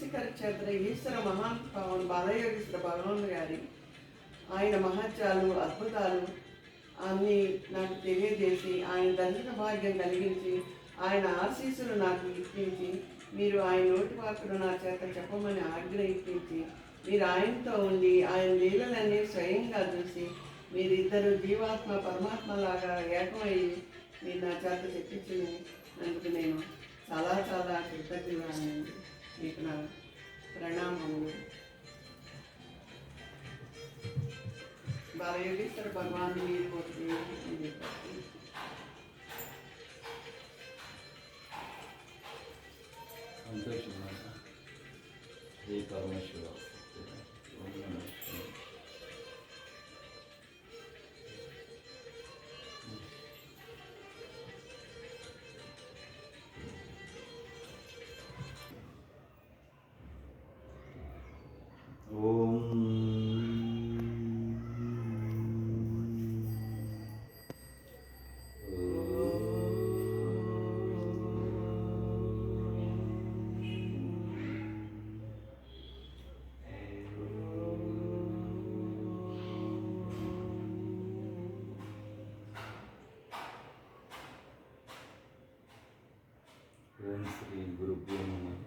దేశికర క్షేత్ర ఈశ్వర మహాన్ పవన్ బాలయోగేశ్వర భగవాన్ గారి ఆయన మహత్యాలు అద్భుతాలు అన్నీ నాకు తెలియజేసి ఆయన దర్శన భాగ్యం కలిగించి ఆయన ఆశీస్సులు నాకు ఇప్పించి మీరు ఆయన నోటి వాక్కులు నా చేత చెప్పమని ఆజ్ఞ ఇప్పించి మీరు ఆయనతో ఉండి ఆయన లీలలన్నీ స్వయంగా చూసి మీరిద్దరు జీవాత్మ పరమాత్మలాగా ఏకమయ్యి మీరు నా చేత చెప్పించినందుకు నేను చాలా చాలా కృతజ్ఞురానండి. మీకు నా ప్రణామములు. బాలయోగేశ్వర భగవాన్ మీరు కోరుతుంది. సంతోషం ఏ పరమేశ్వర ఓం శ్రీ గురుభ్యో నమః.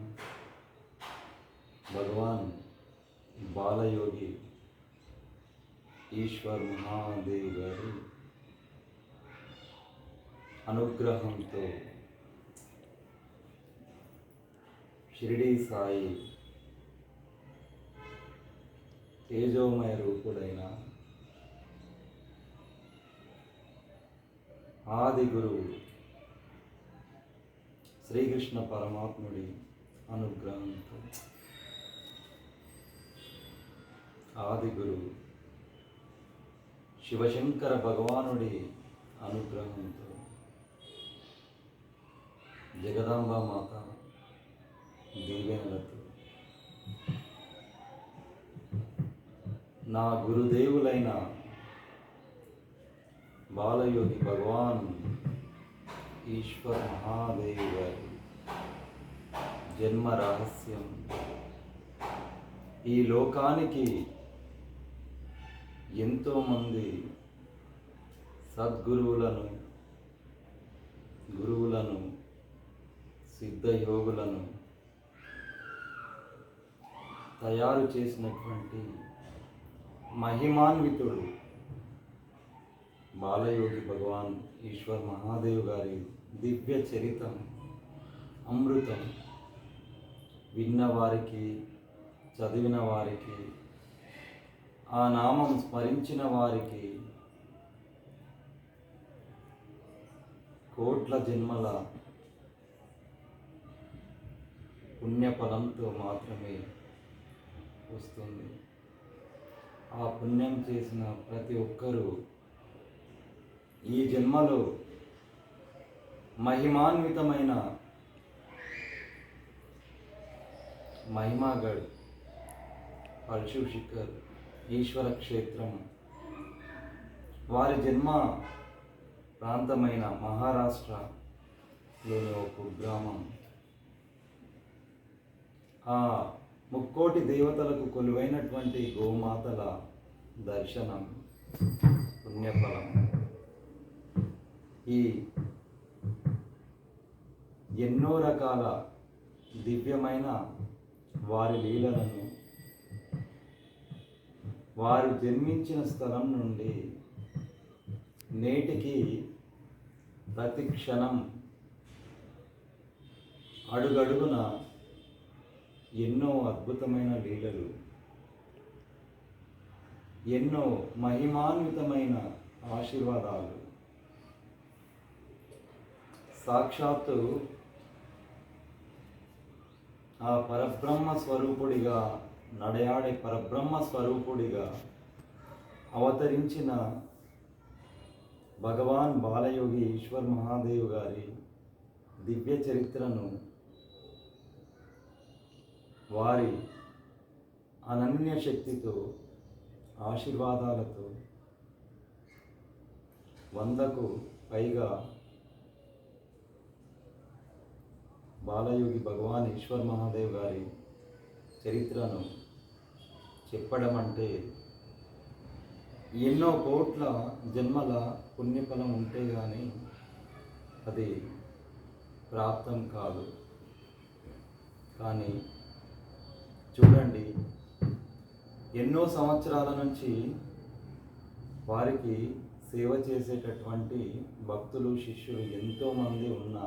భగవాన్ బాలయోగి ఈశ్వర్ మహాదేవ్ గారి అనుగ్రహంతో షిరిడీ సాయి తేజోమయ రూపుడైన ఆది గురువు శ్రీకృష్ణ పరమాత్ముడి అనుగ్రహంతో ఆది గురువు శివశంకర భగవానుడి అనుగ్రహంతో జగదాంబ మాత దీవెనలతో నా గురుదేవులైన బాలయోగి భగవాన్ ఈశ్వర్ మహాదేవ్ గారి జన్మ రహస్యం ఈ లోకానికి ఎంతోమంది సద్గురువులను గురువులను సిద్ధయోగులను తయారు చేసినటువంటి మహిమాన్వితుడు బాలయోగి భగవాన్ ఈశ్వర్ మహాదేవ్ గారి దివ్య చరితం అమృతం విన్నవారికి చదివిన వారికి ఆ నామం స్మరించిన వారికి కోట్ల జన్మల పుణ్యఫలంతో మాత్రమే వస్తుంది. ఆ పుణ్యం చేసిన ప్రతి ఒక్కరూ ఈ జన్మలో మహిమాన్వితమైన మహిమాగఢ్, పరశు శిఖర్, ఈశ్వర క్షేత్రం, వారి జన్మ ప్రాంతమైన మహారాష్ట్రలోని ఒక కుగ్రామం, ఆ ముక్కోటి దేవతలకు కొలువైనటువంటి గోమాతల దర్శనం పుణ్యఫలం. ఈ ఎన్నో రకాల దివ్యమైన వారి లీలలను వారు జన్మించిన స్థలం నుండి నేటికి ప్రతి క్షణం అడుగడుగున ఎన్నో అద్భుతమైన లీలలు, ఎన్నో మహిమాన్వితమైన ఆశీర్వాదాలు సాక్షాత్తు ఆ పరబ్రహ్మ స్వరూపుడిగా నడయాడే పరబ్రహ్మ స్వరూపుడిగా అవతరించిన భగవాన్ బాలయోగి ఈశ్వర్ మహాదేవ్ గారి దివ్య చరిత్రను వారి అనన్య శక్తితో ఆశీర్వాదాలతో 100కు పైగా బాలయోగి భగవాన్ ఈశ్వర్ మహాదేవ్ గారి చరిత్రను చెప్పడం అంటే ఎన్నో కోట్ల జన్మల పుణ్యఫలం ఉంటే కానీ అది ప్రాప్తం కాదు. కానీ చూడండి, ఎన్నో సంవత్సరాల నుంచి వారికి సేవ చేసేటటువంటి భక్తులు, శిష్యులు ఎంతోమంది ఉన్నా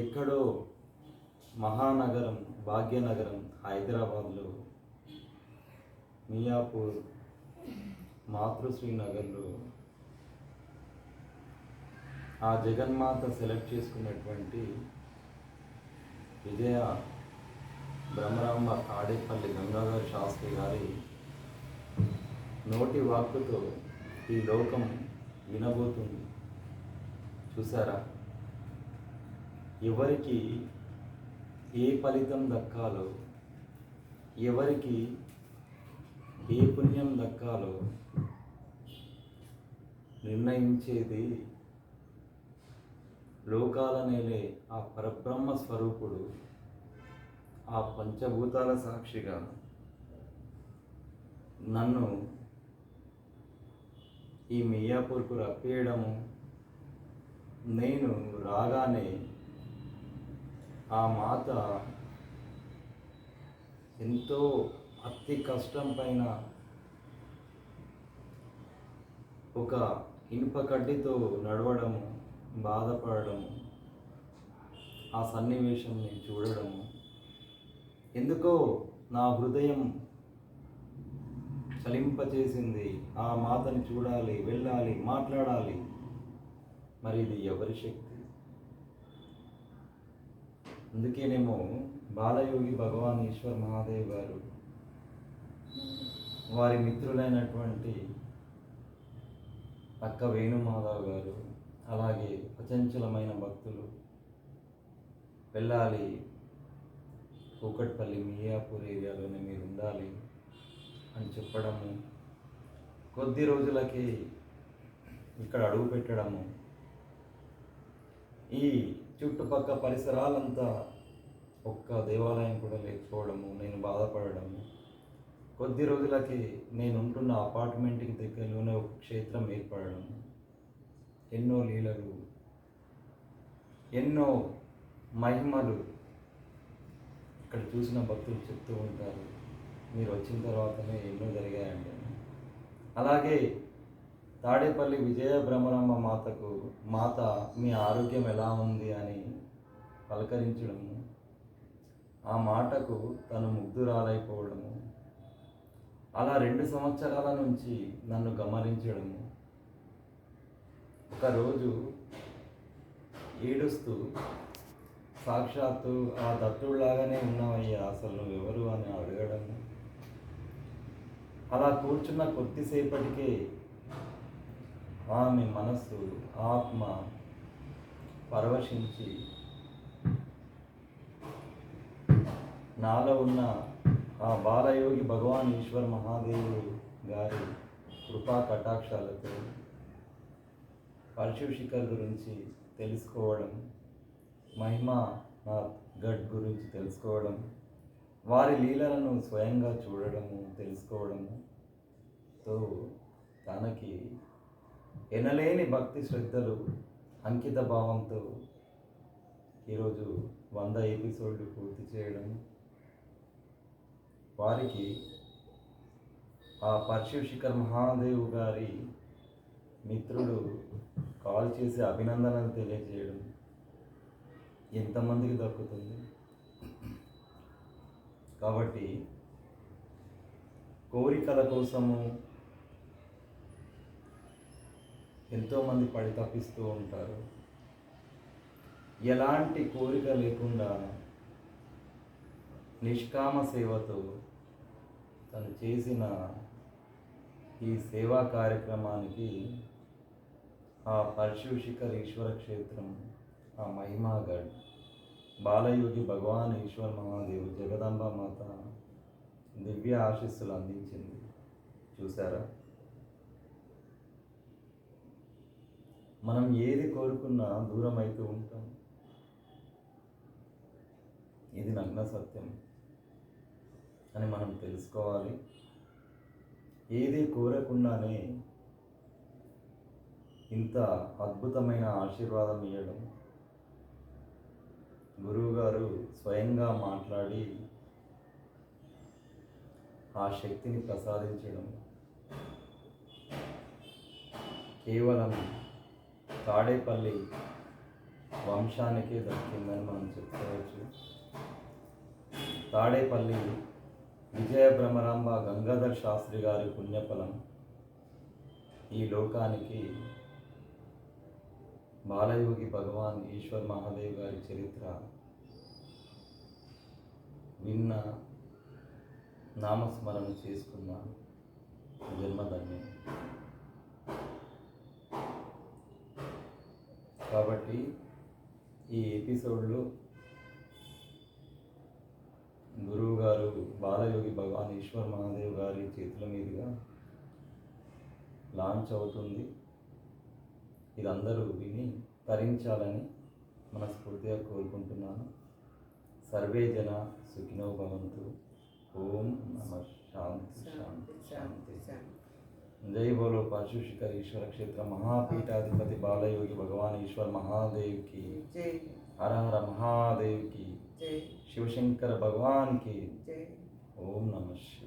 ఎక్కడో మహానగరం, భాగ్యనగరం హైదరాబాద్లో, మియాపూర్, మాతృశ్రీ నగర్లో ఆ జగన్మాత సెలెక్ట్ చేసుకున్నటువంటి విజయ బ్రహ్మరాంబ తాడేపల్లి గంగాధర్ శాస్త్రి గారి నోటి వాక్కుతో ఈ లోకం వినబోతుంది. చూసారా, ఎవరికి ఏ ఫలితం దక్కాలో, ఎవరికి ఏ పుణ్యం దక్కాలో నిర్ణయించేది లోకాల నేలే ఆ పరబ్రహ్మ స్వరూపుడు, ఆ పంచభూతాల సాక్షిగా నన్ను ఈ మియాపూర్కు రప్పేయడము, నేను రాగానే ఆ మాత ఎంతో అతి కష్టం పైన ఒక ఇనుప కడ్డితో నడవడము, బాధపడము, ఆ సన్నివేశాన్ని చూడడము ఎందుకో నా హృదయం చలింపచేసింది. ఆ మాతని చూడాలి, వెళ్ళాలి, మాట్లాడాలి. మరి ఇది ఎవరి శక్తి? అందుకేనేమో బాలయోగి భగవాన్ ఈశ్వర్ మహాదేవ్ గారు వారి మిత్రులైనటువంటి అక్క వేణుమాధవ్ గారు, అలాగే అచంచలమైన భక్తులు వెళ్ళాలి, కూకట్పల్లి, మియాపూర్ ఏరియాలోనే మీరు ఉండాలి అని చెప్పడము, కొద్ది రోజులకి ఇక్కడ అడుగు పెట్టడము, ఈ చుట్టుపక్కల పరిసరాలంతా ఒక్క దేవాలయం కూడా లేకపోవడము, నేను బాధపడము, కొద్ది రోజులకి నేను ఉంటున్న అపార్ట్మెంట్కి దగ్గరలోనే ఒక క్షేత్రం ఏర్పడము, ఎన్నో లీలలు, ఎన్నో మహిమలు ఇక్కడ చూసిన భక్తులు చెప్తూ ఉంటారు. మీరు వచ్చిన తర్వాతనే ఎన్నో జరిగాయండి. అలాగే తాడేపల్లి విజయ బ్రహ్మరాంబ మాత మీ ఆరోగ్యం ఎలా ఉంది అని పలకరించడము, ఆ మాటకు తను ముగ్ధురాలైపోవడము, అలా 2 సంవత్సరాల నుంచి నన్ను గమనించడము, ఒకరోజు ఏడుస్తూ సాక్షాత్తు ఆ దత్తుడిలాగానే ఉన్నావయ్యా, అసలు నువ్వెవరు అని అడగడము, అలా కూర్చున్న కొద్దిసేపటికే ఆమె మనస్సు, ఆత్మ పరవశించి నాలో ఉన్న ఆ బాలయోగి భగవాన్ ఈశ్వర్ మహాదేవుడు గారి కృపా కటాక్షాలతో పరశు శిఖర్ గురించి తెలుసుకోవడం, మహిమా నాథ్ గఢ్ గురించి తెలుసుకోవడం, వారి లీలలను స్వయంగా చూడడము, తెలుసుకోవడంతో తనకి ఎనలేని భక్తి శ్రద్ధలు, అంకిత భావంతో ఈరోజు 100 ఎపిసోడ్లు పూర్తి చేయడం, వారికి ఆ పరశు శిఖర్ మహాదేవ్ గారి మిత్రుడు కాల్ చేసి అభినందనలు తెలియజేయడం ఎంతమందికి దక్కుతుంది? కాబట్టి కోరికల కోసము ఎంతోమంది పడి తప్పిస్తూ ఉంటారు. ఎలాంటి కోరిక లేకుండా నిష్కామ సేవతో తను చేసిన ఈ సేవా కార్యక్రమానికి ఆ పరశు శిఖర్ ఈశ్వర క్షేత్రం, ఆ మహిమాగఢ్ బాలయోగి భగవాన్ ఈశ్వర్ మహాదేవ్ జగదాంబ మాత దివ్య ఆశీస్సులు అందించింది. చూసారా, మనం ఏది కోరుకున్నా దూరం అవుతూ ఉంటాం. ఇది నగ్న సత్యం. అని మనం తెలుసుకోవాలి. ఏది కోరకుండానే ఇంత అద్భుతమైన ఆశీర్వాదం ఇవ్వడం, గురువుగారు స్వయంగా మాట్లాడి ఆ శక్తిని ప్రసాదించడం కేవలం తాడేపల్లి వంశానికే దక్కిందని మనం చెప్పుకోవచ్చు. తాడేపల్లి విజయ భ్రమరాంబ గంగాధర్ శాస్త్రి గారి పుణ్యఫలం ఈ లోకానికి బాలయోగి భగవాన్ ఈశ్వర్ మహాదేవ్ గారి చరిత్ర విన్న, నామస్మరణ చేసుకున్న జన్మధన్యం. కాబట్టి ఈ ఎపిసోడ్లో గురువు గారు బాలయోగి భగవాన్ ఈశ్వర్ మహాదేవ్ గారి చేతుల మీదుగా లాంచ్ అవుతుంది. ఇది అందరూ విని తరించాలని మనస్ఫూర్తిగా కోరుకుంటున్నాను. సర్వే జన సుఖినో భవంతు. ఓం నమః. శాంతి శాంతి శాంతి శాంతి. जय बोलो पाशु शिखर ईश्वर क्षेत्र महापीठाधिपति बालयोगी भगवान ईश्वर महादेव की जय। हर हर महादेव की जय। शिवशंकर भगवान की जय। ओम नमः शिवाय।